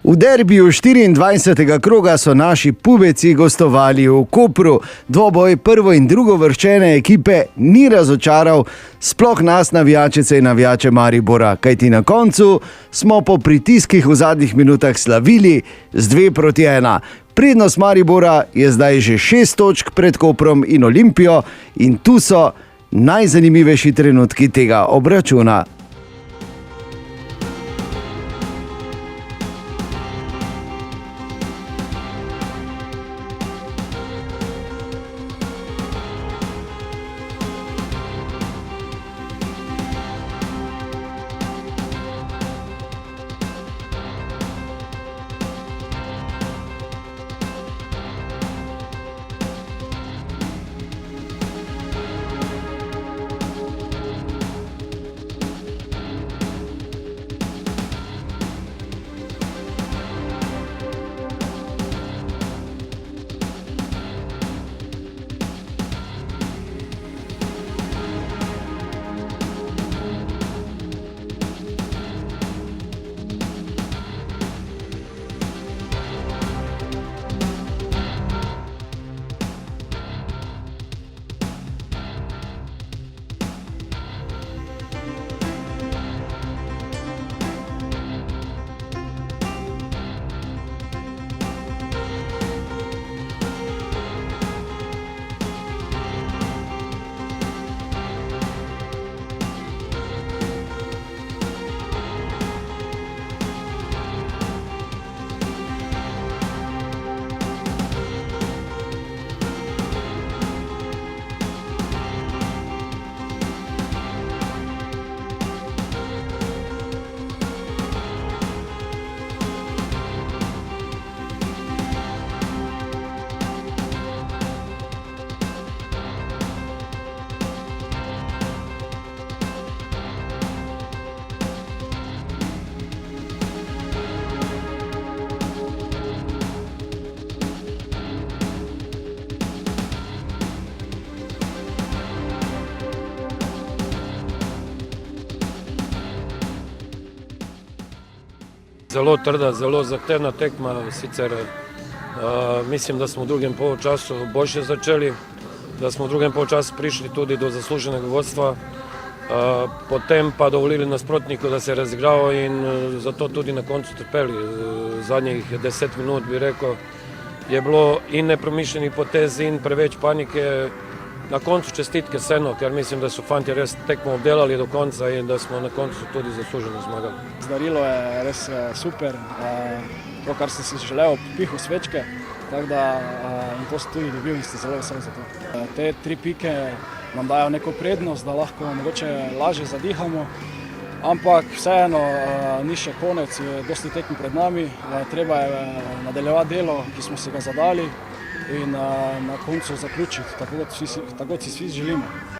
V derbiju 24. kroga so naši pubeci gostovali v Kopru. Dvoboj prvo in drugovrščene ekipe ni razočaral, sploh nas navijačice in navijače Maribora, kajti na koncu smo po pritiskih v zadnjih minutah slavili z 2-1. Prednost Maribora je zdaj že 6 točk pred Koprom in Olimpijo in tu so najzanimivejši trenutki tega obračuna. Zelo trda, zelo zahtevna tekma, sicer mislim, da smo v drugem poločasu boljše začeli, da smo v drugem poločasu prišli tudi do zasluženega vodstva, potem pa dovolili nasprotniku, da se je razigral in zato tudi na koncu trpeli. Zadnjih 10 minut, bi rekel, je bilo in nepromišljenih potez in preveč panike. Na koncu čestitke vseeno, ker mislim, da so fanti res tekmo obdelali do konca in da smo na koncu tudi zasluženo zmagali. Darilo je res super, to, kar sem si želel, pihu svečke, tako da in to sem tudi dobil in sem zelo vesel za to. Te 3 pike nam dajo neko prednost, da lahko mogoče lažje zadihamo, ampak vseeno ni še konec, je dosti tekmi pred nami, treba je nadaljevati delo, ki smo si ga zadali, in na koncu zaključiti, tako kot si vsi želimo.